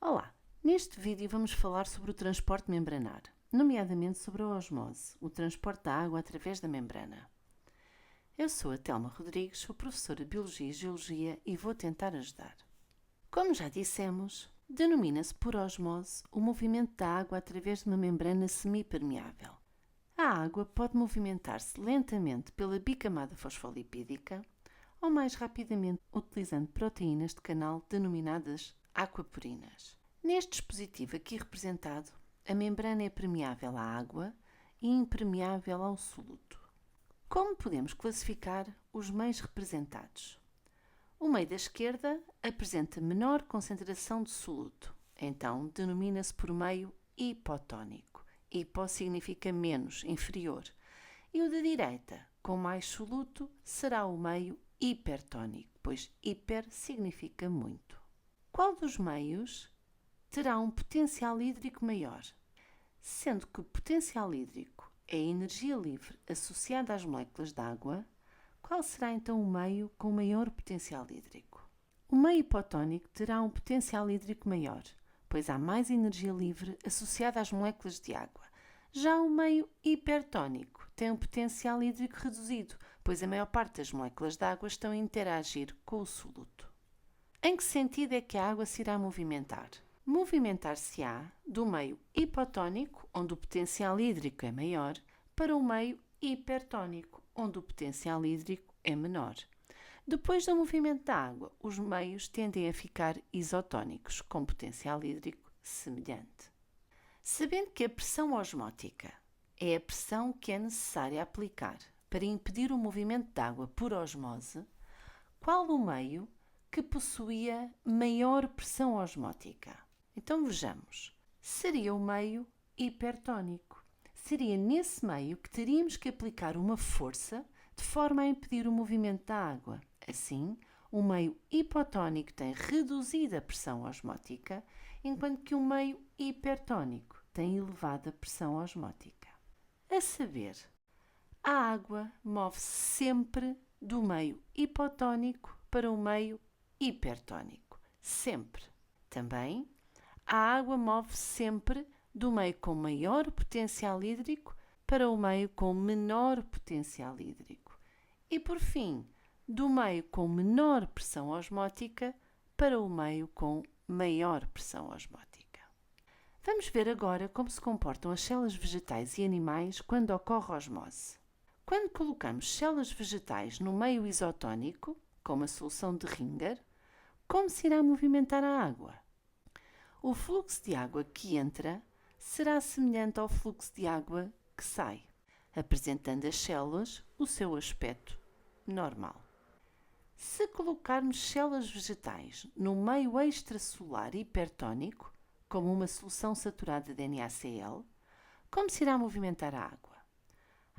Olá! Neste vídeo vamos falar sobre o transporte membranar, nomeadamente sobre a osmose, o transporte da água através da membrana. Eu sou a Telma Rodrigues, sou professora de Biologia e Geologia e vou tentar ajudar. Como já dissemos, denomina-se por osmose o movimento da água através de uma membrana semipermeável. A água pode movimentar-se lentamente pela bicamada fosfolipídica ou mais rapidamente utilizando proteínas de canal denominadas aquaporinas. Neste dispositivo aqui representado, a membrana é permeável à água e impermeável ao soluto. Como podemos classificar os meios representados? O meio da esquerda apresenta menor concentração de soluto, então denomina-se por meio hipotónico. Hipo significa menos, inferior. E o da direita, com mais soluto, será o meio hipertónico, pois hiper significa muito. Qual dos meios terá um potencial hídrico maior? Sendo que o potencial hídrico é a energia livre associada às moléculas de água, qual será então o meio com maior potencial hídrico? O meio hipotónico terá um potencial hídrico maior, pois há mais energia livre associada às moléculas de água. Já o meio hipertónico tem um potencial hídrico reduzido, pois a maior parte das moléculas de água estão a interagir com o soluto. Em que sentido é que a água se irá movimentar? Movimentar-se-á do meio hipotónico, onde o potencial hídrico é maior, para o meio hipertónico, onde o potencial hídrico é menor. Depois do movimento da água, os meios tendem a ficar isotónicos, com potencial hídrico semelhante. Sabendo que a pressão osmótica é a pressão que é necessária aplicar para impedir o movimento da água por osmose, qual o meio que possuía maior pressão osmótica? Então vejamos, seria o meio hipertónico. Seria nesse meio que teríamos que aplicar uma força de forma a impedir o movimento da água. Assim, o meio hipotónico tem reduzida pressão osmótica, enquanto que o meio hipertónico tem elevada pressão osmótica. A saber, a água move-se sempre do meio hipotónico para o meio hipertónico. Sempre. Também, a água move-se sempre do meio com maior potencial hídrico para o meio com menor potencial hídrico. E, por fim, do meio com menor pressão osmótica para o meio com maior pressão osmótica. Vamos ver agora como se comportam as células vegetais e animais quando ocorre osmose. Quando colocamos células vegetais no meio isotónico, como a solução de Ringer, como se irá movimentar a água? O fluxo de água que entra será semelhante ao fluxo de água que sai, apresentando às células o seu aspecto normal. Se colocarmos células vegetais no meio extracelular hipertónico, como uma solução saturada de NaCl, como se irá movimentar a água?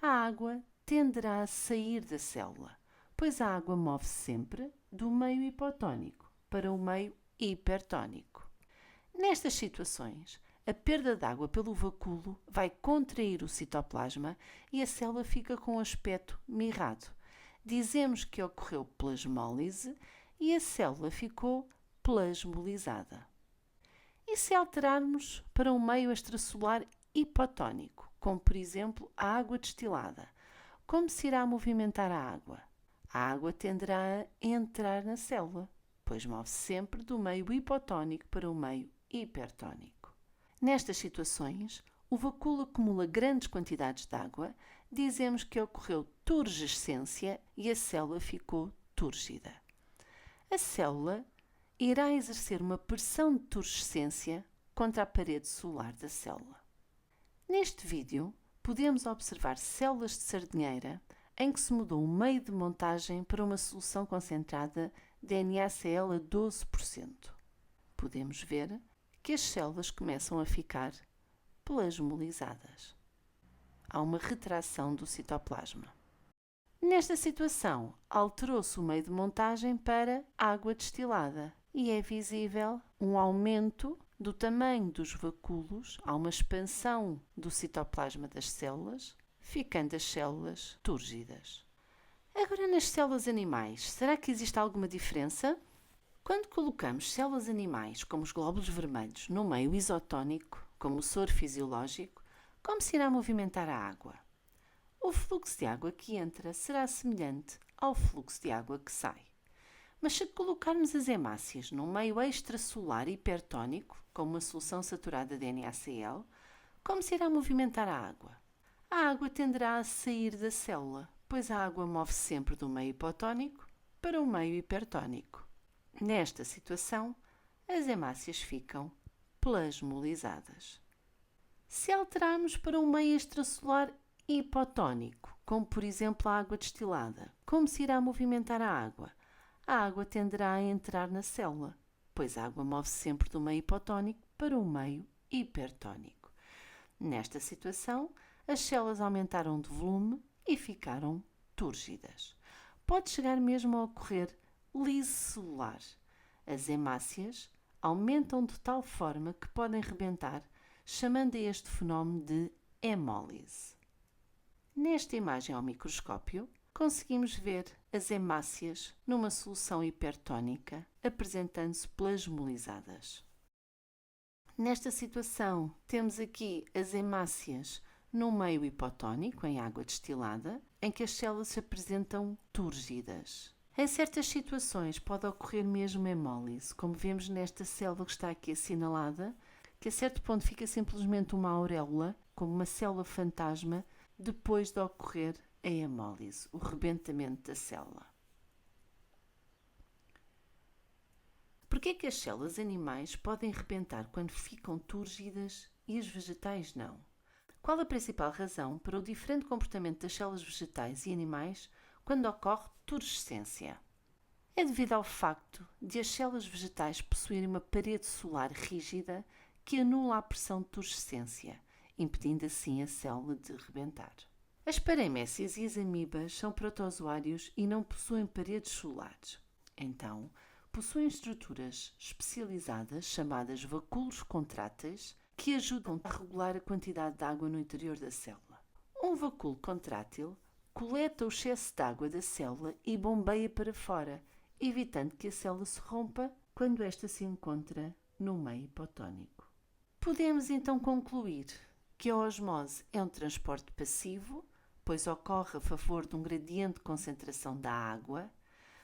A água tenderá a sair da célula, pois a água move-se sempre do meio hipotónico para o meio hipertónico. Nestas situações, a perda de água pelo vacúolo vai contrair o citoplasma e a célula fica com um aspecto mirrado. Dizemos que ocorreu plasmólise e a célula ficou plasmolizada. E se alterarmos para um meio extracelular hipotónico, como por exemplo a água destilada, como se irá movimentar a água? A água tenderá a entrar na célula, pois move-se sempre do meio hipotónico para o meio hipertónico. Nestas situações, o vacúolo acumula grandes quantidades de água, dizemos que ocorreu turgescência e a célula ficou túrgida. A célula irá exercer uma pressão de turgescência contra a parede celular da célula. Neste vídeo, podemos observar células de sardinheira em que se mudou o meio de montagem para uma solução concentrada de NaCl a 12%. Podemos ver que as células começam a ficar plasmolizadas. Há uma retração do citoplasma. Nesta situação, alterou-se o meio de montagem para água destilada e é visível um aumento do tamanho dos vacúolos, há uma expansão do citoplasma das células, ficando as células túrgidas. Agora, nas células animais, será que existe alguma diferença? Quando colocamos células animais, como os glóbulos vermelhos, no meio isotónico, como o soro fisiológico, como se irá movimentar a água? O fluxo de água que entra será semelhante ao fluxo de água que sai. Mas se colocarmos as hemácias num meio extracelular hipertónico, como uma solução saturada de NaCl, como se irá movimentar a água? A água tenderá a sair da célula, pois a água move sempre do meio hipotónico para o meio hipertónico. Nesta situação, as hemácias ficam plasmolizadas. Se alterarmos para um meio extracelular hipotónico, como por exemplo a água destilada, como se irá movimentar a água? A água tenderá a entrar na célula, pois a água move sempre do meio hipotónico para o meio hipertónico. Nesta situação, as células aumentaram de volume e ficaram túrgidas. Pode chegar mesmo a ocorrer lise celular. As hemácias aumentam de tal forma que podem rebentar, chamando a este fenómeno de hemólise. Nesta imagem ao microscópio, conseguimos ver as hemácias numa solução hipertónica apresentando-se plasmolizadas. Nesta situação, temos aqui as hemácias no meio hipotónico, em água destilada, em que as células se apresentam túrgidas. Em certas situações pode ocorrer mesmo hemólise, como vemos nesta célula que está aqui assinalada, que a certo ponto fica simplesmente uma auréola, como uma célula fantasma, depois de ocorrer a hemólise, o rebentamento da célula. Por que é que as células animais podem rebentar quando ficam túrgidas e as vegetais não? Qual a principal razão para o diferente comportamento das células vegetais e animais quando ocorre turescência? É devido ao facto de as células vegetais possuírem uma parede solar rígida que anula a pressão de turescência, impedindo assim a célula de rebentar. As paramécias e as amibas são protozoários e não possuem paredes solares. Então, possuem estruturas especializadas chamadas vacúolos contráteis que ajudam a regular a quantidade de água no interior da célula. Um vacúolo contrátil coleta o excesso de água da célula e bombeia para fora, evitando que a célula se rompa quando esta se encontra no meio hipotónico. Podemos então concluir que a osmose é um transporte passivo, pois ocorre a favor de um gradiente de concentração da água,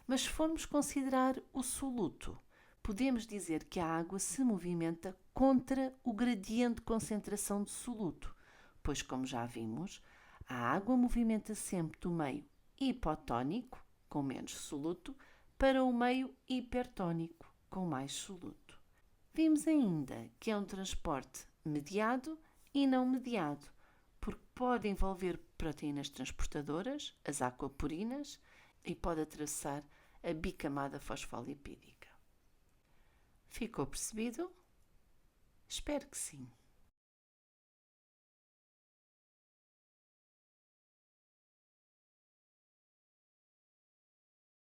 mas se formos considerar o soluto, podemos dizer que a água se movimenta contra o gradiente de concentração do soluto, pois, como já vimos, a água movimenta sempre do meio hipotónico, com menos soluto, para o meio hipertónico, com mais soluto. Vimos ainda que é um transporte mediado e não mediado, porque pode envolver proteínas transportadoras, as aquaporinas, e pode atravessar a bicamada fosfolipídica. Ficou percebido? Espero que sim.